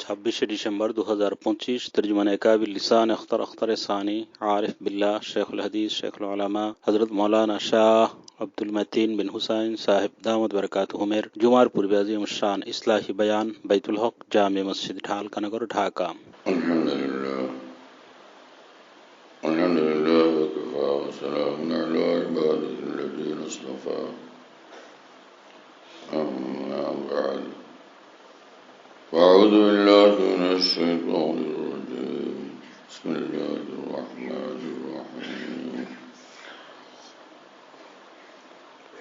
26 डिसंबर 2025 तर्जुमान काबिल लिसान अख्तर अख्तर सानी आरिफ बिल्लाह शेखुल हदीस शेखुल उलमा हजरत मौलाना शाह अब्दुल मतीन बिन हुसैन साहिब दामद बरकातुहुमेर जुमार पूर्व अजीम शान इस्लाही बयान बैतुल हक जामे मस्जिद ढाल कनगर ढाका। अल्हम्दुलिल्लाह वकफा वसलामुन अला इबादिहिल्लज़ीना इस्तफ़ा अम्मा बअद अऊज़ु बिल्लाहि मिनश शैतानिर रजीम बिस्मिल्लाहिर रहमानिर रहीम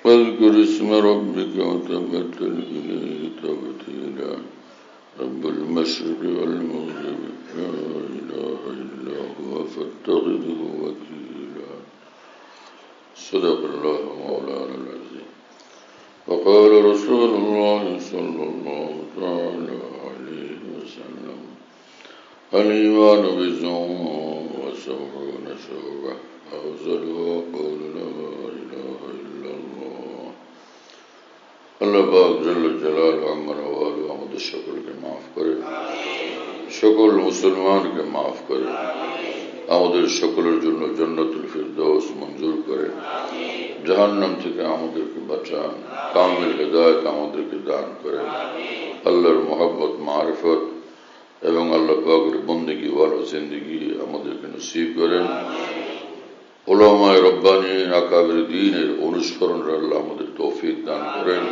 वज़्कुर इस्म रब्बिका वतबत्तल इलैहि तबतीला रब्बुल मशरिक़ि वल मग़रिबि ला इलाहा इल्ला हुवा फत्तख़िज़हु वकीला सदक़ल्लाहु मौलाना अज़ीम वक़ाल रसूलुल्लाहि सल्लल्लाहु तआला अलैहि वसल्लम अल ईमानु बिज़्ज़ुन व सबऊना शुअबा अफ़ज़लुहा क़ौलु ला इलाहा इल्लल्लाह। अल्लाह पाक जल्ल जलालुहु अम्मा नवालुहु আমাদের সকলকে মাফ করে, সকল মুসলমানকে মাফ করে, আমাদের সকলের জন্য জান্নাতুল ফিরদাউস মঞ্জুর করে, জাহান্নাম থেকে আমাদেরকে বাঁচান, কামিল হিদায়াত আমাদেরকে দান করেন। আল্লাহর মহব্বত মারিফত এবং আল্লাহ পাকের বন্দেগী ওয়ালা জিন্দেগি আমাদেরকে নসিব করেন। উলামায়ে রব্বানী আকাবির দ্বীনের অনুসরণে আল্লাহ আমাদের তৌফিক দান করেন।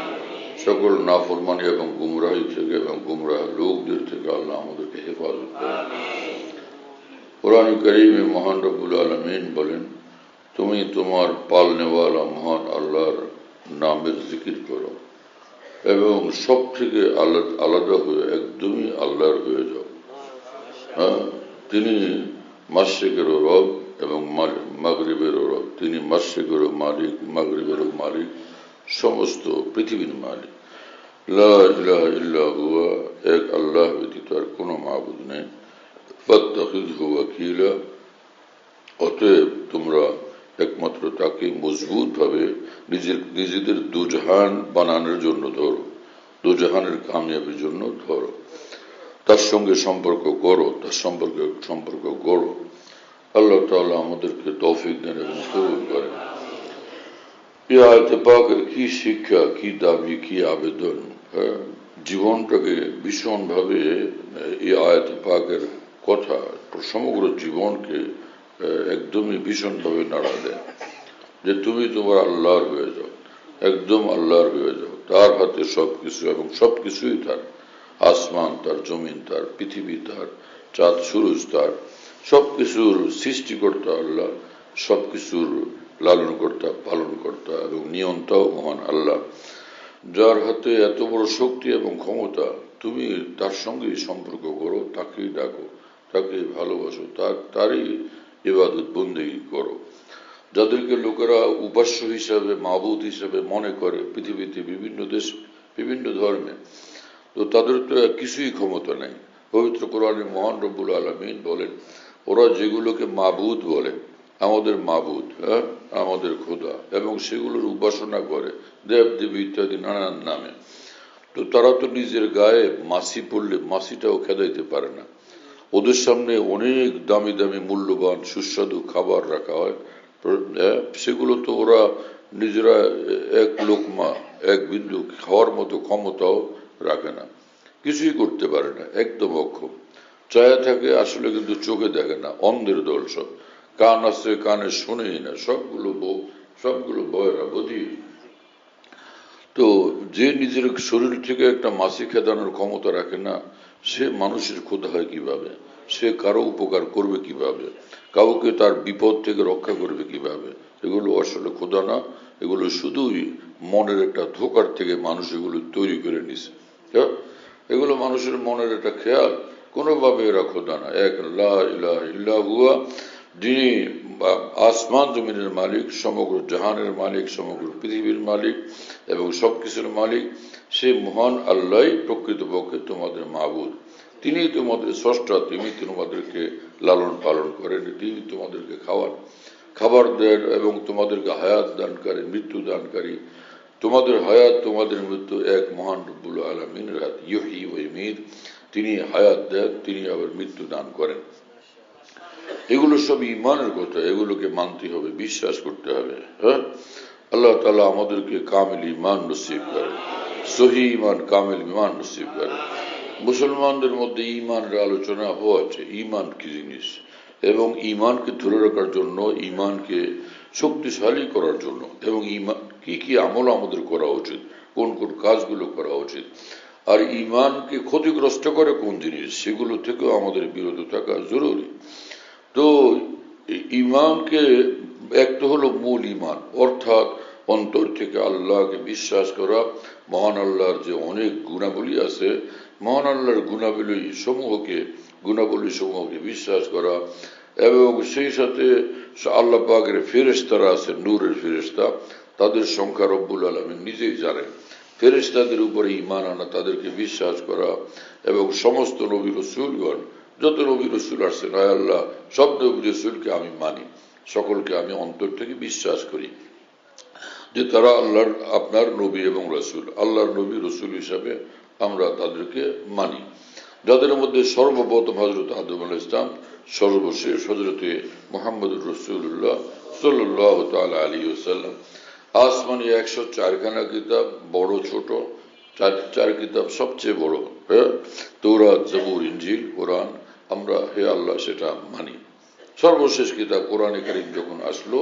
সকল নাফরমানি এবং গুমরাহি থেকে এবং গুমরাহ লোকদের থেকে আল্লাহ আমাদেরকে হেফাজত করেন। কুরআন কারীমে মহান রব্বুল আলামিন বলেন, তুমি তোমার পালনেওয়ালা মহান আল্লাহর নামের জিকির করো এবং সব থেকে আলাদা হয়ে একদমই আল্লাহর হয়ে যাও। তিনি মাশরিকেরও রব এবং মাগরিবেরও রব, তিনি মাশরিকেরও মালিক, মাগরিবেরও মালিক, সমস্ত পৃথিবীর মালিক। লা ইলাহা ইল্লা হুয়া, এক আল্লাহ ব্যতীত আর কোনো মাবুদ নেই। ফাত্তাখিযহু ওয়াকিলা, অতএব তোমরা একমাত্র তাকে মজবুত ভাবে নিজেদের দুজাহান বানানোর জন্য ধরো, দুজাহানের কামিয়াবির জন্য ধরো, তার সঙ্গে সম্পর্ক করো, তার সম্পর্ক গড়ো। আল্লাহ তাআলা আমাদেরকে তৌফিক দেন এবং কবুল করেন। এই আয়াতে পাকের কি শিক্ষা, কি দাবি, কি আবেদন, জীবনটাকে ভীষণভাবে এই আয়াতে পাকের কথা সমগ্র জীবনকে একদমই ভীষণভাবে নাড়া দেয় যে তুমি তোমার আল্লাহর হয়ে যাও, একদম আল্লাহর হয়ে যাও। তার হাতে সবকিছু এবং সবকিছুই তার, আসমান তার, জমিন তার, পৃথিবী তার, চাঁদ সূরজ তার, সবকিছুর সৃষ্টিকর্তা আল্লাহ, সবকিছুর লালনকর্তা, পালনকর্তা এবং নিয়ন্তাও মহান আল্লাহ, যার হাতে এত বড় শক্তি এবং ক্ষমতা। তুমি তার সঙ্গেই সম্পর্ক করো, তাকেই ডাকো, তাকে ভালোবাসো, তারই ইবাদত বন্দেগী করো। যাদেরকে লোকেরা উপাস্য হিসাবে, মাবুদ হিসাবে মনে করে পৃথিবীতে বিভিন্ন দেশ, বিভিন্ন ধর্মে, তো তাদের তো কিছুই ক্ষমতা নেই। পবিত্র কোরআনে মহান রব্বুল আলামিন বলেন, ওরা যেগুলোকে মাবুদ বলে, আমাদের মাবুদ, আমাদের খোদা, এবং সেগুলোর উপাসনা করে দেব দেবী ইত্যাদি নানান নামে, তো তারা তো নিজের গায়ে মাছি পড়লে মাছিটাও খেদাইতে পারে না। ওদের সামনে অনেক দামি দামি মূল্যবান সুস্বাদু খাবার রাখা হয়, সেগুলো তো ওরা নিজেরা এক লোকমা, এক বিন্দু খাওয়ার মতো ক্ষমতাও রাখে না, কিছুই করতে পারে না, একদম অক্ষম। চায়া থাকে আসলে, কিন্তু চোখে দেখে না, অন্ধের দল সব। কান আছে, কানে শোনেই না, সবগুলো বয়রা, বধির। তো যে নিজের শরীর থেকে একটা মাছি খেদানোর ক্ষমতা রাখে না, সে মানুষের খোদা হয় কিভাবে? সে কারো উপকার করবে কিভাবে? কাউকে তার বিপদ থেকে রক্ষা করবে কিভাবে? এগুলো আসলে খোদা না, এগুলো শুধুই মনের একটা ধোকার থেকে মানুষ এগুলো তৈরি করে নিছে। এগুলো মানুষের মনের একটা খেয়াল, কোনোভাবে এরা খোদা না। এক লা ইলাহা ইল্লা হুয়া, যিনি আসমান জমিনের মালিক, সমগ্র জাহানের মালিক, সমগ্র পৃথিবীর মালিক এবং সবকিছুর মালিক, সে মহান আল্লাহই প্রকৃতপক্ষে তোমাদের মাবুদ। তিনি তোমাদের স্রষ্টা, তিনি তোমাদেরকে লালন পালন করেন, তিনি তোমাদেরকে খাবার দেন এবং তোমাদেরকে হায়াত দানকারী, মৃত্যু দানকারী। তোমাদের হায়াত, তোমাদের মৃত্যু এক মহান রব্বুল আলামিনের হাত, ইউহয়ী ওয়া ইউমীত। তিনি হায়াত দেন, তিনি আবার মৃত্যু দান করেন। এগুলো সব ইমানের কথা, এগুলোকে মানতে হবে, বিশ্বাস করতে হবে। হ্যাঁ, আল্লাহ তাআলা আমাদেরকে কামিল ইমান নসিব করেন, সহি ইমান, কামিল ইমান নসিব করেন। মুসলমানদের মধ্যে ইমানের আলোচনা হচ্ছে, ইমান কি জিনিস এবং ইমানকে ধরে রাখার জন্য, ইমানকে শক্তিশালী করার জন্য, এবং ইমান কি কি আমল আমাদের করা উচিত, কোন কোন কাজগুলো করা উচিত, আর ইমানকে ক্ষতিগ্রস্ত করে কোন জিনিস, সেগুলো থেকেও আমাদের বিরত থাকা জরুরি। তো ইমানকে এক তো হলো মূল ইমান, অর্থাৎ অন্তর থেকে আল্লাহকে বিশ্বাস করা, মহান আল্লাহর যে অনেক গুণাবলী আছে, মহান আল্লাহর গুণাবলী সমূহকে বিশ্বাস করা, এবং সেই সাথে আল্লাহ পাকের ফেরেশতারা আছে, নূরের ফেরেশতা, তাদের সংখ্যা রব্বুল আলামিন নিজেই জানেন। ফেরেশতাদের উপরে ঈমান আনা, তাদেরকে বিশ্বাস করা, এবং সমস্ত নবী রাসূলগণ, যত নবী রাসূল আসছেন, আয় আল্লাহ সব নবী রাসূলকে আমি মানি, সকলকে আমি অন্তর থেকে বিশ্বাস করি যে তারা আল্লাহর, আপনার নবী এবং রাসূল, আল্লাহর নবী রাসূল হিসাবে আমরা তাদেরকে মানি, যাদের মধ্যে সর্বপ্রথম হযরত আদম আলাইহিস সালাম, সর্বশেষ হযরতে মুহাম্মদুর রাসূলুল্লাহ সাল্লাল্লাহু তাআলা আলাইহি ওয়াসাল্লাম। আসমানি 104 খানা কিতাব, বড় ছোট চার কিতাব সবচেয়ে বড়, হ্যাঁ, তৌরাত, জবুর, ইনজিল, কোরআন, আমরা হে আল্লাহ সেটা মানি। সর্বশেষ কিতাব কোরআনে কারীম যখন আসলো,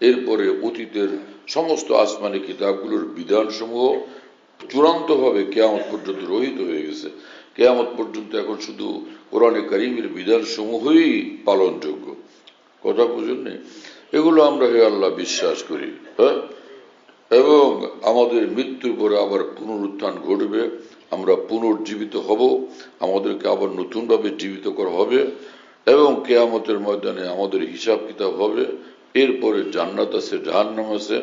এরপরে অতীতের সমস্ত আসমানি কিতাবগুলোর বিধানসমূহ চূড়ান্তভাবে কিয়ামত পর্যন্ত রহিত হয়ে গেছে। কিয়ামত পর্যন্ত এখন শুধু কোরআনে কারীমের বিধানসমূহই পালনযোগ্য। কথা বুঝেননি? এগুলো আমরা হে আল্লাহ বিশ্বাস করি, হ্যাঁ, এবং আমাদের মৃত্যুর পরে আবার পুনরুত্থান ঘটবে, আমরা পুনর্জীবিত হব, আমাদেরকে আবার নতুনভাবে জীবিত করা হবে, এবং কিয়ামতের ময়দানে আমাদের হিসাব কিতাব হবে, এরপরে জান্নাত আছে, জাহান্নাম আছে,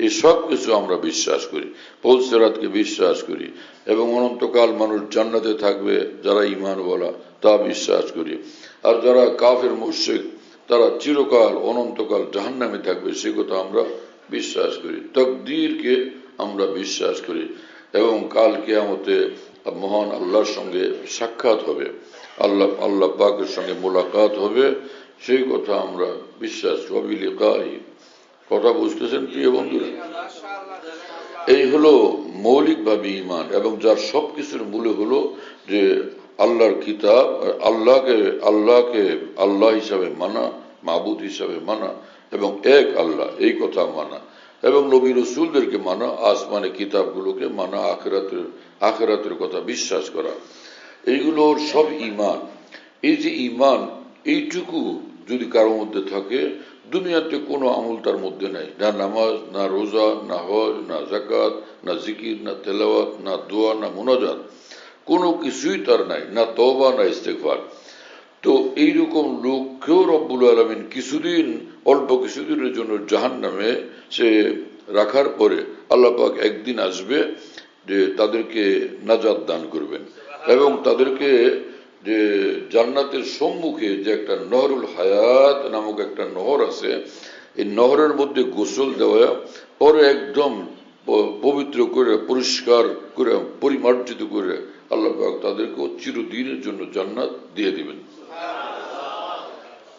এই সব কিছু আমরা বিশ্বাস করি, পুলসিরাতকে বিশ্বাস করি, এবং অনন্তকাল মানুষ জান্নাতে থাকবে যারা ঈমানওয়ালা, তা বিশ্বাস করি। আর যারা কাফের মুশরিক, তারা চিরকাল অনন্তকাল জাহান্নামে থাকবে, সে কথা আমরা বিশ্বাস করি। তাকদীরকে আমরা বিশ্বাস করি, এবং কাল কিয়ামতে মহান আল্লাহর সঙ্গে সাক্ষাৎ হবে, আল্লাহ পাকের সঙ্গে মোলাকাত হবে, সেই কথা আমরা বিশ্বাস করি। লিকাই, কথা বুঝতেছেন প্রিয় বন্ধুরা? এই হলো মৌলিকভাবে ঈমান, এবং যার সবকিছুর মূলে হলো যে আল্লাহর কিতাব, আল্লাহকে আল্লাহ হিসাবে মানা, মাবুদ হিসাবে মানা, এবং এক আল্লাহ এই কথা মানা, এবং নবী রাসূলদেরকে মানা, আসমানে কিতাবগুলোকে মানা, আখিরাতের কথা বিশ্বাস করা, এইগুলোর সব ঈমান। এই যে ঈমান, এইটুকু যদি কারোর মধ্যে থাকে, দুনিয়াতে কোনো আমল তার মধ্যে নাই, না নামাজ, না রোজা, না হজ, না যাকাত, না জিকির, না তেলাওয়াত, না দোয়া, না মুনাজাত, কোনো কিছুই তার নাই, না তওবা, না ইস্তেগফার। তো এইরকম লোককেও রব্বুল আলামিন অল্প কিছুদিনের জন্য জাহান্নামে সে রাখার পরে আল্লাহ পাক একদিন আসবে যে তাদেরকে নাজাত দান করবেন, এবং তাদেরকে যে জান্নাতের সম্মুখে যে একটা নহরুল হায়াত নামক একটা নহর আছে, এই নহরের মধ্যে গোসল দেওয়া, পরে একদম পবিত্র করে, পরিষ্কার করে, পরিমার্জিত করে আল্লাহ পাক তাদেরকেও চিরদিনের জন্য জান্নাত দিয়ে দিবেন।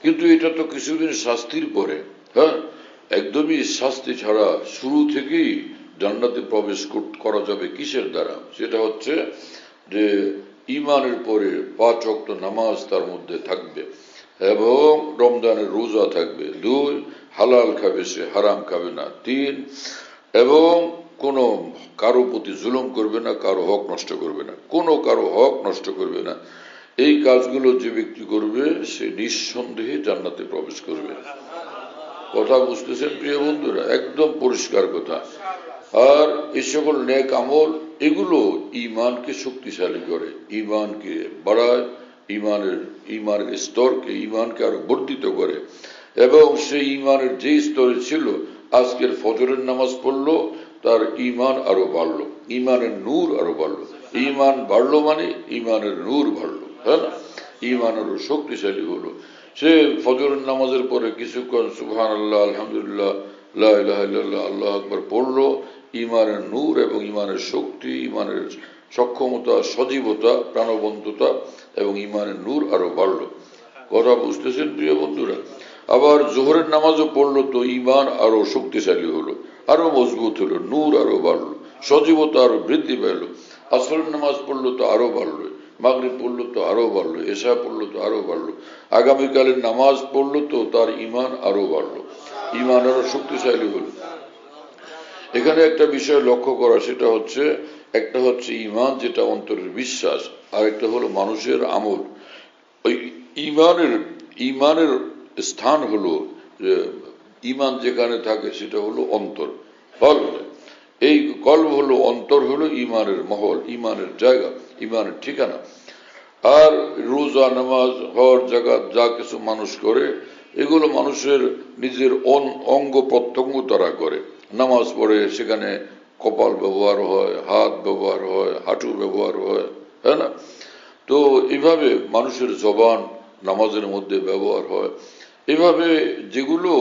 কিন্তু এটা তো কিছুদিন শাস্তির পরে, হ্যাঁ, একদমই শাস্তি ছাড়া শুরু থেকেই জান্নাতে প্রবেশ করা যাবে কিসের দ্বারা? সেটা হচ্ছে যে ঈমানের পরে 5 ওয়াক্ত নামাজ তার মধ্যে থাকবে, এবং রমজানের রোজা থাকবে। 2, হালাল খাবে, সে হারাম খাবে না। 3, এবং কোনো কারো প্রতি জুলুম করবে না, কারো হক নষ্ট করবে না, কারো হক নষ্ট করবে না। এই কাজগুলো যে ব্যক্তি করবে, সে নিঃসন্দেহে জান্নাতে প্রবেশ করবে। কথা বুঝতেছেন প্রিয় বন্ধুরা? একদম পরিষ্কার কথা। আর এই সকল নেক আমল, এগুলো ঈমানকে শক্তিশালী করে, ঈমানকে বাড়ায়, ঈমানের স্তরকে, ঈমানকে আরো বর্ধিত করে, এবং সেই ঈমানের যে স্তরে ছিল, আজকের ফজরের নামাজ পড়লো, তার ঈমান আরো বাড়লো, ঈমানের নূর আরো বাড়লো। ঈমান বাড়লো মানে ঈমানের নূর বাড়লো, হ্যাঁ না? ঈমান আরো শক্তিশালী হলো। সে ফজরের নামাজের পরে কিছুক্ষণ সুবহানাল্লাহ, আলহামদুলিল্লাহ, লা ইলাহা ইল্লাল্লাহ, আল্লাহু আকবার পড়লো, ঈমানের নূর এবং ঈমানের শক্তি, ঈমানের সক্ষমতা, সজীবতা, প্রাণবন্ততা এবং ইমানের নূর আরো বাড়লো। কথা বুঝতেছেন প্রিয় বন্ধুরা? আবার জোহরের নামাজও পড়লো তো ইমান আরো শক্তিশালী হলো, আরো মজবুত হলো, নূর আরো বাড়লো, সজীবতা আরো বৃদ্ধি পেল। আসরের নামাজ পড়লো তো আরো বাড়লো, মাগরিব পড়লো তো আরো বাড়লো, এশা পড়লো তো আরো বাড়লো, আগামীকালের নামাজ পড়লো তো তার ইমান আরো বাড়লো, ইমান আরো শক্তিশালী হলো। এখানে একটা বিষয় লক্ষ্য করা, সেটা হচ্ছে একটা হচ্ছে ইমান, যেটা অন্তরের বিশ্বাস, আর একটা হলো মানুষের আমল। ওই ইমানের স্থান হলো, ইমান যেখানে থাকে সেটা হলো অন্তর, কল্ব। এই কল্ব হলো, অন্তর হলো ইমানের মহল, ইমানের জায়গা, ইমানের ঠিকানা। আর রোজা, নামাজ, হজ, যাকাত যা কিছু মানুষ করে, এগুলো মানুষের নিজের অঙ্গ প্রত্যঙ্গ তারা করে। নামাজ পড়ে, সেখানে কপাল ব্যবহার হয়, হাত ব্যবহার হয়, হাঁটু ব্যবহার হয়, হ্যাঁ না? তো এইভাবে মানুষের জবান নামাজের মধ্যে ব্যবহার হয়। এভাবে যেগুলো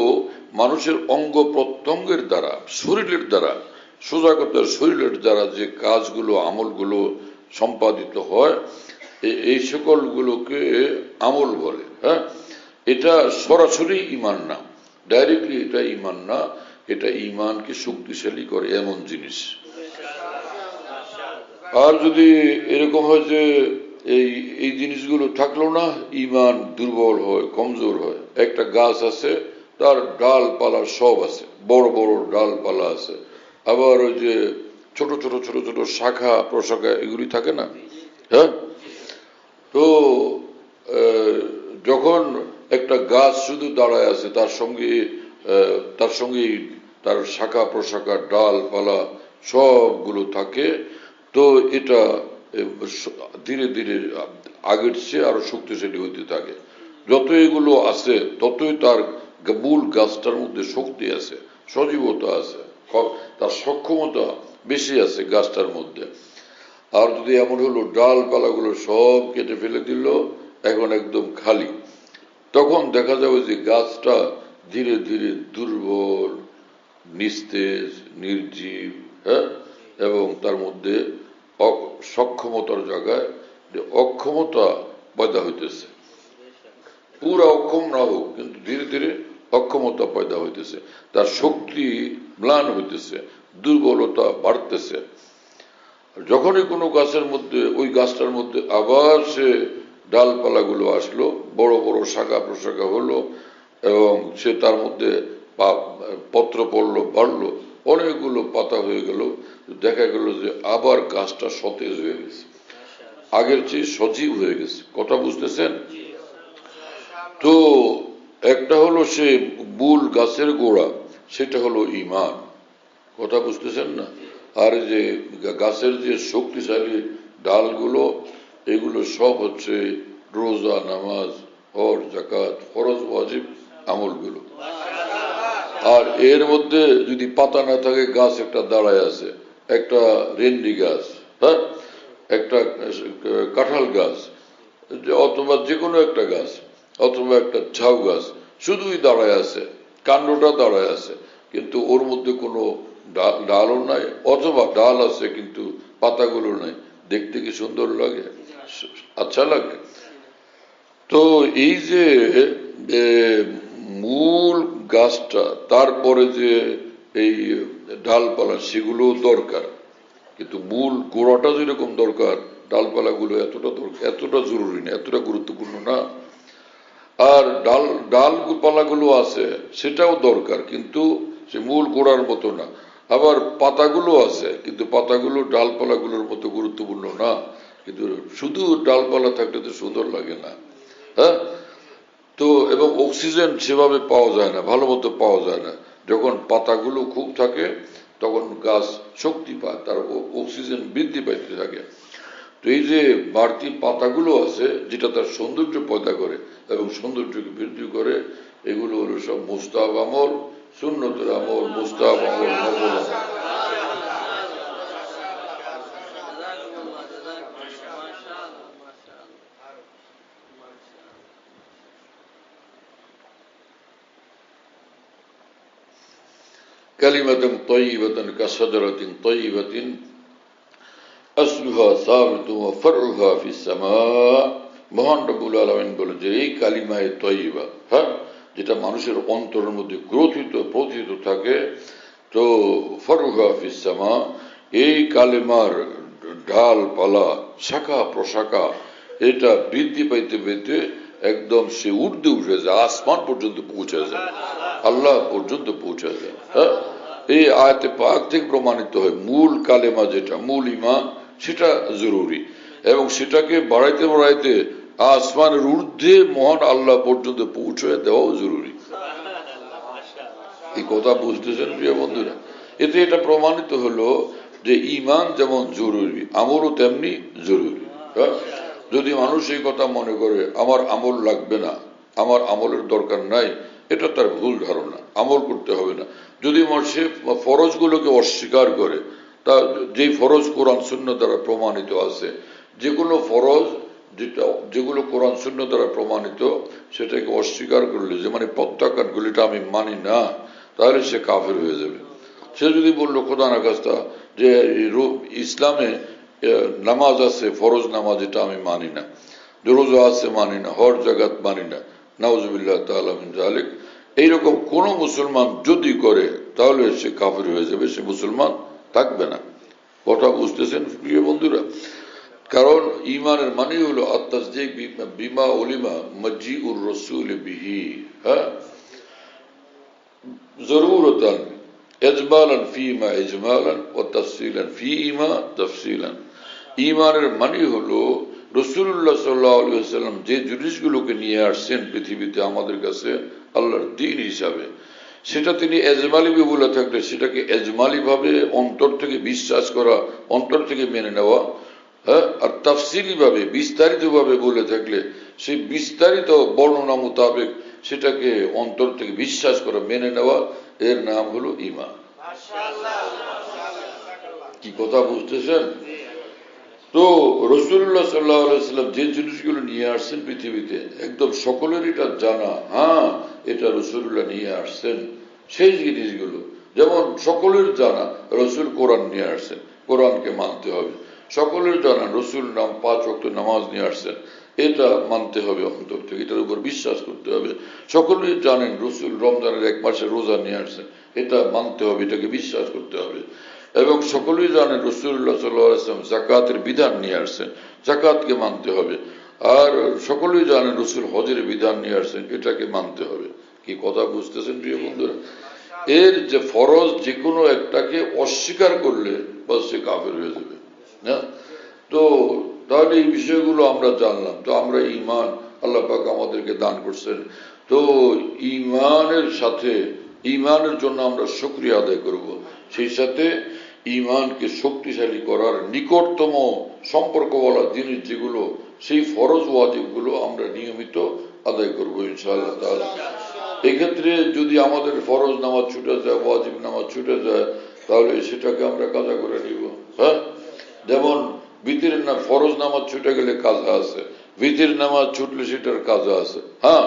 মানুষের অঙ্গ প্রত্যঙ্গের দ্বারা, শরীরের দ্বারা, সোজা কথা শরীরের দ্বারা যে কাজগুলো, আমলগুলো সম্পাদিত হয়, এই সকলগুলোকে আমল বলে। হ্যাঁ, এটা সরাসরি ইমান না, ডাইরেক্টলি এটা ইমান না, এটা ইমানকে শক্তিশালী করে এমন জিনিস। আর যদি এরকম হয় যে এই জিনিসগুলো থাকলো না, ইমান দুর্বল হয়, কমজোর হয়। একটা গাছ আছে, তার ডালপালা সব আছে, বড় বড় ডালপালা আছে, আবার ওই যে ছোট ছোট ছোট ছোট শাখা প্রশাখা এগুলি থাকে না? হ্যাঁ, তো যখন একটা গাছ শুধু দাঁড়ায় আছে, তার সঙ্গে তার শাখা প্রশাখা ডালপালা সবগুলো থাকে, তো এটা ধীরে ধীরে আগের চেয়ে আরো শক্তিশালী হতে থাকে। যত এগুলো আছে ততই তার মূল গাছটার মধ্যে শক্তি আছে, সজীবতা আছে, তার সক্ষমতা বেশি আছে গাছটার মধ্যে। আর যদি এমন হলো ডালপালাগুলো সব কেটে ফেলে দিল, এখন একদম খালি, তখন দেখা যাবে যে গাছটা ধীরে ধীরে দুর্বল, নিস্তেজ, নির্জীব, হ্যাঁ, এবং তার মধ্যে সক্ষমতার জায়গায় যে অক্ষমতা পয়দা হইতেছে। পুরা অক্ষম না হোক, কিন্তু ধীরে ধীরে অক্ষমতা পয়দা হইতেছে, তার শক্তি ম্লান হইতেছে, দুর্বলতা বাড়তেছে। যখনই কোনো গাছের মধ্যে, ওই গাছটার মধ্যে আবার সে ডালপালাগুলো আসলো, বড় বড় শাখা প্রশাখা হলো, এবং সে তার মধ্যে পত্র পড়লো, বাড়লো, অনেকগুলো পাতা হয়ে গেল, দেখা গেল যে আবার গাছটা সতেজ হয়ে গেছে, আগের চেয়ে সজীব হয়ে গেছে। কথা বুঝতেছেন? তো একটা হলো সে মূল গাছের গোড়া, সেটা হলো ইমান। কথা বুঝতেছেন না? আর যে গাছের যে শক্তিশালী ডালগুলো, এগুলো সব হচ্ছে রোজা, নামাজ, হজ, যাকাত, ফরজ ওয়াজিব আমলগুলো। আর এর মধ্যে যদি পাতা না থাকে, গাছ একটা দাঁড়ায় আছে, একটা রেন্ডি গাছ, হ্যাঁ, একটা কাঁঠাল গাছ, অথবা যে কোনো একটা গাছ, অথবা একটা ঝাউ গাছ, শুধুই দাঁড়ায় আছে, কাণ্ডটা দাঁড়ায় আছে, কিন্তু ওর মধ্যে কোনো ডালও নাই, অথবা ডাল আছে কিন্তু পাতাগুলো নাই। দেখতে কি সুন্দর লাগে? আচ্ছা লাগে? তো এই যে মূল গাছটা, তারপরে যে এই ডালপালা, সেগুলো দরকার, কিন্তু মূল গোড়াটা যেরকম দরকার, ডালপালাগুলো এতটা জরুরি না, এতটা গুরুত্বপূর্ণ না। আর ডালপালাগুলো আছে, সেটাও দরকার, কিন্তু সে মূল গোড়ার মতো না। আবার পাতাগুলো আছে, কিন্তু পাতাগুলো ডালপালাগুলোর মতো গুরুত্বপূর্ণ না। কিন্তু শুধু ডালপালা থাকলে তো সুন্দর লাগে না, হ্যাঁ? তো এবং অক্সিজেন সেভাবে পাওয়া যায় না, ভালো মতো পাওয়া যায় না। যখন পাতাগুলো খুব থাকে, তখন গাছ শক্তি পায়, তার অক্সিজেন বৃদ্ধি পাইতে থাকে। তো এই যে বাড়তি পাতাগুলো আছে, যেটা তার সৌন্দর্য পয়দা করে এবং সৌন্দর্যকে বৃদ্ধি করে, এগুলো হলো সব মুস্তাহাব আমল, সুন্নতের আমল, মুস্তাহাব আমল, নফল আমল। كلمة طيبة كشجرة طيبة أصلها আসলুহা সাবিতুন ওয়া ফারউহা ফিস সামা। মহান রব্বুল আলামিন বলে যে এই কালিমায়ে তয়্যিবা, হ্যাঁ, যেটা মানুষের অন্তরের মধ্যে গ্রথিত প্রথিত থাকে, তো ফারউহা ফিস সামা, এই কালিমার ডালপালা শাখা প্রশাখা এটা বৃদ্ধি পাইতে পাইতে একদম সে ঊর্ধ্বে উঠে যায়, আসমান পর্যন্ত পৌঁছে যায়, আল্লাহ পর্যন্ত পৌঁছে যায়। হ্যাঁ, এই আয়াতে পাক থেকে প্রমাণিত হয় মূল কালেমা যেটা মূল ঈমান সেটা জরুরি, এবং সেটাকে বাড়াইতে বাড়াইতে আসমানের ঊর্ধ্বে মহান আল্লাহ পর্যন্ত পৌঁছে দেওয়াও জরুরি। এই কথা বুঝতেছেন প্রিয় বন্ধুরা? এতে এটা প্রমাণিত হলো যে ঈমান যেমন জরুরি, আমলও তেমনি জরুরি। হ্যাঁ, যদি মানুষ এই কথা মনে করে আমার আমল লাগবে না, আমার আমলের দরকার নাই, এটা তার ভুল ধারণা। আমল করতে হবে না। যদি সে ফরজগুলোকে অস্বীকার করে, তা যেই ফরজ কোরআন সুন্নাহ দ্বারা প্রমাণিত আছে, যেগুলো ফরজ যেগুলো কোরআন সুন্নাহ দ্বারা প্রমাণিত, সেটাকে অস্বীকার করলে, যে মানে প্রত্যাখ্যান করলে এটা আমি মানি না, তাহলে সে কাফের হয়ে যাবে। সে যদি বললো খোদা না খাস্তা যে ইসলামে নামাজ আছে, ফরজ নামাজ, এটা আমি মানি না, রোজা আছে মানি না, হর জাগাত মানি না, নাউজুবিল্লাহ তাআলা মিন যালিক, এইরকম কোন মুসলমান যদি করে তাহলে সে কাফের হয়ে যাবে, সে মুসলমান থাকবে না। কথা বুঝতেছেন প্রিয় বন্ধুরা? কারণ ঈমানের মানে হলো আত-তাসদীক বিমা উলিমা মাজিউর রাসূল বিহি, হ্যাঁ, জরুরতান ইজমালান ফীমা ইজমালান ওয়া তাফসীলান ফীমা তাফসীলান। ঈমানের মানে হলো রাসূলুল্লাহ সাল্লাল্লাহু আলাইহি ওয়াসাল্লাম যে জিনিসগুলোকে নিয়ে আসছেন পৃথিবীতে আমাদের কাছে আল্লাহর দ্বীন হিসাবে, সেটা তিনি এজমালি বলে থাকলে সেটাকে এজমালি ভাবে অন্তর থেকে বিশ্বাস করা, অন্তর থেকে মেনে নেওয়া, হ্যাঁ, আর তাফসিলি ভাবে বিস্তারিত ভাবে বলে থাকলে সেই বিস্তারিত বর্ণনা মোতাবেক সেটাকে অন্তর থেকে বিশ্বাস করা, মেনে নেওয়া, এর নাম হলো ঈমান। কি কথা বুঝতেছেন? তো রাসূলুল্লাহ সাল্লাল্লাহু আলাইহি ওয়াসাল্লাম যে জিনিসগুলো নিয়ে আসছেন পৃথিবীতে, একদম সকলের এটা জানা, হ্যাঁ, এটা রাসূলুল্লাহ নিয়ে আসছেন। সেই জিনিসগুলো যেমন সকলের জানা রাসূল কোরআন নিয়ে আসছেন, কোরআনকে মানতে হবে। সকলের জানা রাসূল 5 ওয়াক্ত নামাজ নিয়ে আসছেন, এটা মানতে হবে অন্তর থেকে, এটার উপর বিশ্বাস করতে হবে। সকলেই জানেন রাসূল রমজানের 1 মাসে রোজা নিয়ে আসছেন, এটা মানতে হবে, এটাকে বিশ্বাস করতে হবে। এবং সকলেই জানেন রাসূলুল্লাহ সাল্লাল্লাহু আলাইহি ওয়াসাল্লাম যাকাতের বিধান নিয়ে আসছেন, যাকাতকে মানতে হবে। আর সকলেই জানেন রাসূল হজের বিধান নিয়ে আসছেন, এটাকে মানতে হবে। কি কথা বুঝতেছেন প্রিয় বন্ধুরা? এর যে ফরজ যে কোনো একটাকে অস্বীকার করলে বাস সে কাফের হয়ে যাবে না। তো তাহলে এই বিষয়গুলো আমরা জানলাম। তো আমরা ঈমান আল্লাহ পাক আমাদেরকে দান করছেন, তো ঈমানের সাথে ঈমানের জন্য আমরা শুকরিয়া আদায় করব। সেই সাথে ঈমানকে শক্তিশালী করার নিকটতম সম্পর্কওয়ালা জিনিস যেগুলো, সেই ফরজ ওয়াজিবগুলো আমরা নিয়মিত আদায় করব ইনশাআল্লাহ তাআলা। এক্ষেত্রে যদি আমাদের ফরজ নামাজ ছুটে যায়, ওয়াজিব নামাজ ছুটে যায়, তাহলে সেটাকে আমরা কাজা করে নিব। হ্যাঁ, যেমন বিতিরের না ফরজ নামাজ ছুটে গেলে কাজা আছে, বিতির নামাজ ছুটলে সেটার কাজা আছে। হ্যাঁ,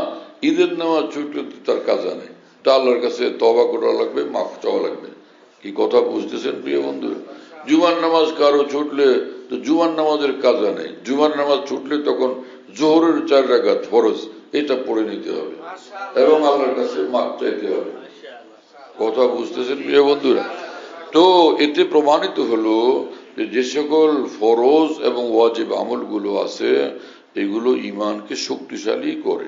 ঈদের নামাজ ছুটলে তার কাজা নেই, তা আল্লাহর কাছে তওবা করা লাগবে, মাফ চাওয়া লাগবে। কি কথা বুঝতেছেন প্রিয় বন্ধু? জুমার নামাজ কারো ছুটলে তো জুমার নামাজের কাজা নেই, জুমার নামাজ ছুটলে তখন জোহরের 4 রাকাত ফরজ এটা পড়ে নিতে হবে এবং আল্লাহর কাছে মাফ চাইতে হবে। কথা বুঝতেছেন প্রিয় বন্ধুরা? তো এতে প্রমাণিত হলো যে সকল ফরজ এবং ওয়াজিব আমলগুলো আছে এগুলো ঈমানকে শক্তিশালী করে।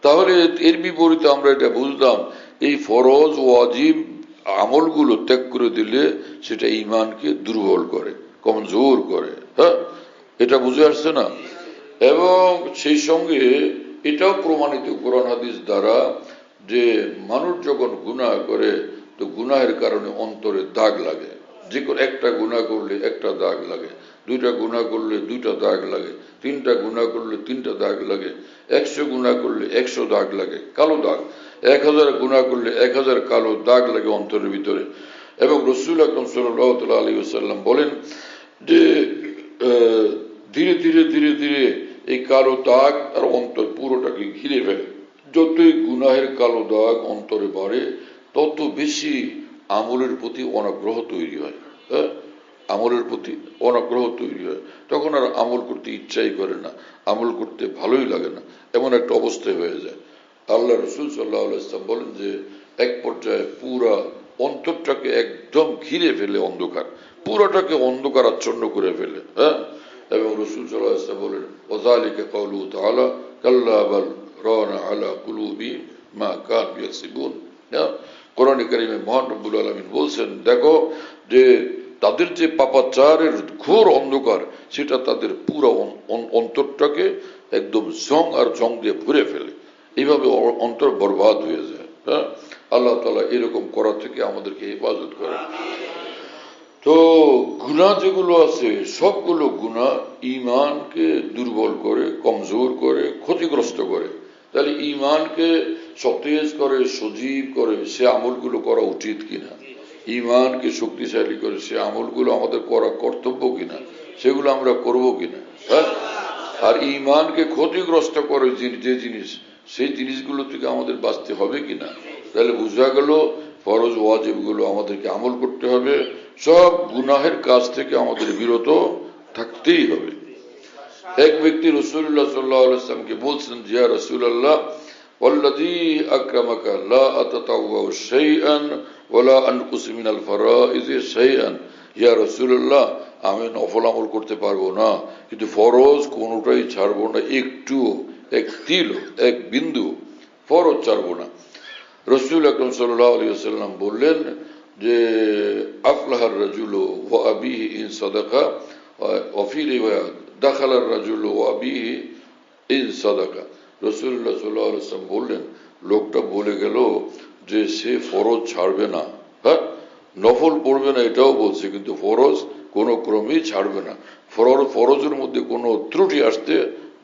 তাহলে এর বিপরীতে আমরা এটা বুঝলাম, এই ফরজ ওয়াজিব আমলগুলো ত্যাগ করে দিলে সেটা ঈমানকে দুর্বল করে, কমজোর করে। হ্যাঁ, এটা বুঝে আসছে না? এবং সেই সঙ্গে এটাও প্রমাণিত কোরআন হাদিস দ্বারা যে মানুষ যখন গুনাহ করে তো গুনাহের কারণে অন্তরে দাগ লাগে। যে কোনো একটা গুনাহ করলে একটা দাগ লাগে, 2টা গুনাহ করলে 2টা দাগ লাগে, 3টা গুনাহ করলে 3টা দাগ লাগে, 100 গুনাহ করলে 100 দাগ লাগে, কালো দাগ। 1000 গুনাহ করলে 1000 কালো দাগ লাগে অন্তরের ভিতরে। এবং রাসূল আকরাম সাল্লাল্লাহু আলাইহি ওয়াসাল্লাম বলেন যে ধীরে ধীরে ধীরে ধীরে এই কালো দাগ আর অন্তর পুরোটাকে ঘিরে ফেলে। যতই গুনাহের কালো দাগ অন্তরে বাড়ে তত বেশি আমলের প্রতি অনাগ্রহ তৈরি হয়। হ্যাঁ, আমলের প্রতি অনাগ্রহ তৈরি হয়, তখন আর আমল করতে ইচ্ছাই করে না, আমল করতে ভালোই লাগে না, এমন একটা অবস্থায় হয়ে যায়। আল্লাহ রসুল সাল্লাল্লাহু আলাইহি ওয়াসাল্লাম বলেন যে এক পর্যায়ে পুরা অন্তরটাকে একদম ঘিরে ফেলে অন্ধকার, পুরোটাকে অন্ধকার আচ্ছন্ন করে ফেলে। হ্যাঁ, এবং রসুল সাল্লাল্লাহু আলাইহি ওয়াসাল্লাম বলেন ওয়াযালিকা কাওলুহু তাআলা কাল্লা বাল রানা আলা কুলুবিহিম মা কানু ইয়াকসিবুন। কোরআনে কারিমে মহান রব্বুল আলামিন বলছেন, দেখো যে তাদের যে পাপাচারের ঘোর অন্ধকার, সেটা তাদের পুরো অন্তরটাকে একদম জং আর জং দিয়ে ভরে ফেলে, এইভাবে অন্তর বরবাদ হয়ে যায়। হ্যাঁ, আল্লাহ তাআলা এরকম করা থেকে আমাদেরকে হেফাজত করে। তো গুনাহ যেগুলো আছে সবগুলো গুনাহ ঈমানকে দুর্বল করে, কমজোর করে, ক্ষতিগ্রস্ত করে। তাহলে ঈমানকে সতেজ করে, সজীব করে সে আমলগুলো করা উচিত কিনা, ঈমানকে শক্তিশালী করে সে আমলগুলো আমাদের করা কর্তব্য কিনা, সেগুলো আমরা করব কিনা। হ্যাঁ, আর ঈমানকে ক্ষতিগ্রস্ত করে যে জিনিস, সেই জিনিসগুলো থেকে আমাদের বাঁচতে হবে কিনা। তাহলে বোঝা গেল ফরজ ওয়াজিবগুলো আমাদেরকে আমল করতে হবে, সব গুনাহের কাজ থেকে আমাদের বিরত থাকতেই হবে। এক ব্যক্তি রাসূলুল্লাহ সাল্লাল্লাহু আলাইহি ওয়াসাল্লামকে বলছেন, ইয়া রাসূলুল্লাহ ওয়াল্লাযী আকরামাকা লা আতাতাওয়া শাইআন ওয়ালা আনকুসু মিনাল ফারাইজি শাইআন। ইয়া রাসূলুল্লাহ, আমি নফল আমল করতে পারবো না, কিন্তু ফরজ কোনোটাই ছাড়বো না, একটু, এক তিল, এক বিন্দু ফরজ ছাড়বো না। রাসূল আকরাম সাল্লাল্লাহু আলাইহি ওয়াসাল্লাম বললেন যে আফলাহার রাজুলু ওয়া আবিহি ইন সাদাকা ওয়া ফি রিওয়ায়াত দাখালার রাজুলু ওয়া আবিহি ইন সাদাকা। রাসূলুল্লাহ সাল্লাল্লাহু আলাইহি ওয়াসাল্লাম বললেন, লোকটা বলে গেল যে সে ফরজ ছাড়বে না, হ্যাঁ নফল পড়বে না এটাও বলছে, কিন্তু ফরজ কোনো ক্রমেই ছাড়বে না, ফরজের মধ্যে কোনো ত্রুটি আসতে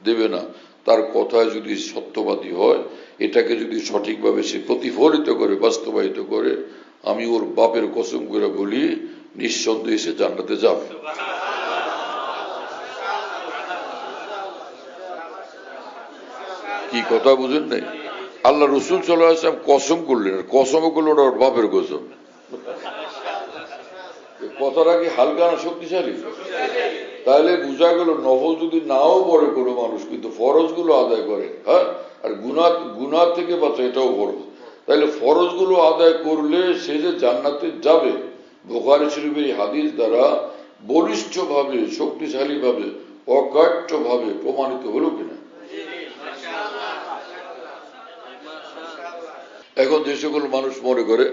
দেবে না। তার কথায় যদি সত্যবাদী হয়, এটাকে যদি সঠিকভাবে সে প্রতিফলিত করে, বাস্তবায়িত করে, আমি ওর বাপের কসম করে বলি নিঃসন্দেহে সে জান্নাতে যাবে। কি কথা বুঝেন নাই? আল্লাহ রসুল সাল্লাল্লাহু আলাইহি ওয়াসাল্লাম কসম করলেন, কসম করলো ওর বাপের কসম। কথাটা কি হালকা না শক্তিশালী? তাহলে বোঝা গেল নফল যদি নাও পড়ে কোনো মানুষ, কিন্তু ফরজ গুলো আদায় করে, হ্যাঁ, আর গুনাহ থেকে বাঁচা এটাও ফরজ। তাহলে ফরজ গুলো আদায় করলে সে যে জান্নাতে যাবে, বুখারী শরীফের হাদিস দ্বারা বলিষ্ঠ ভাবে, শক্তিশালী ভাবে, অকাট্য ভাবে প্রমাণিত হলো কিনা। এখন যে সকল মানুষ মনে করে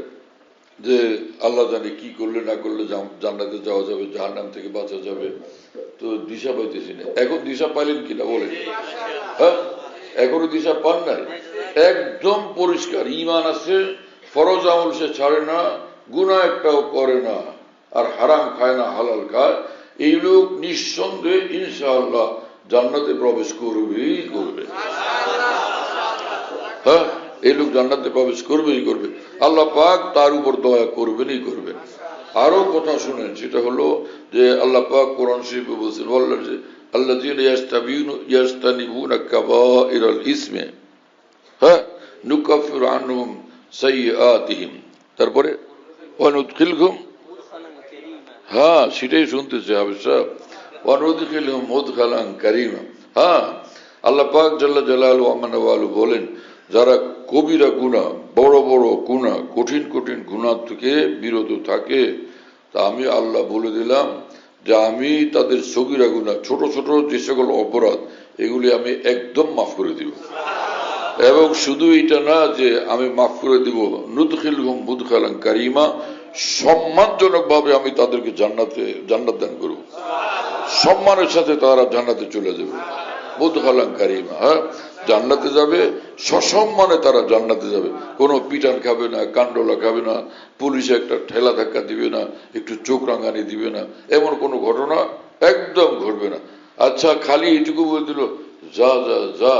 যে আল্লাহ জানে কি করলে না করলে জান্নাতে যাওয়া যাবে, জাহান্নাম থেকে বাঁচা যাবে, তো দিশা পাইতেছি না। এখন দিশা পাইলেন কিনা বলেন? হ্যাঁ, এখনো দিশা পান নাই? একদম পরিষ্কার ঈমান আছে, ফরজ আমল সে ছাড়ে না, গুনাহ একটাও করে না, আর হারাম খায় না, হালাল খায়, এই লোক নিঃসন্দেহে ইনশাআল্লাহ জান্নাতে প্রবেশ করবেই করবে। হ্যাঁ, এই লোক জান্নাতে প্রবেশ করবেই করবে, আল্লাহ পাক তার উপর দয়া করবেনই করবেন। আরো কথা শুনেন, সেটা হলো যে আল্লাহ পাক কোরআন শরীফে বলছেন, আল্লাযীনা ইয়াজতানিবুনা কাবাইরাল ইসমে হ্যাঁ নুকাফিরু আনহুম সাইয়্যাতিহিম, তারপরে ওয়া নুদখিলহুম, হ্যাঁ সেটাই শুনতেছে হাবিব সাহেব, ওয়া নুদখিলহুম মুদখালান কারীমা। হ্যাঁ, আল্লাহ পাক জাল্লা জালালুহু ওয়া মানওয়ালু বলেন, যারা কবিরা গুনাহ, বড় বড় গুনাহ, কঠিন কঠিন গুনাহ থেকে বিরত থাকে, তা আমি আল্লাহ বলে দিলাম যে আমি তাদের সগীরা গুনাহ, ছোট ছোট যে সকল অপরাধ, এগুলি আমি একদম মাফ করে দিব। এবং শুধু এটা না যে আমি মাফ করে দিব, নুদখিলহুম মুদখালান কারীমা, সম্মানজনক ভাবে আমি তাদেরকে জান্নাত দান করব, সম্মানের সাথে তারা জান্নাতে চলে যাবে। মুদখালান কারীমা, হ্যাঁ, জান্নাতে যাবে, সসম্মানে তারা জান্নাতে যাবে, কোনো পিটান খাবে না, কান্ডলা খাবে না, পুলিশে একটা ঠেলা ধাক্কা দিবে না, একটু চোখ রাঙানি দিবে না, এমন কোনো ঘটনা একদম ঘটবে না। আচ্ছা, খালি এইটুকু বলে দিল, যা যা যা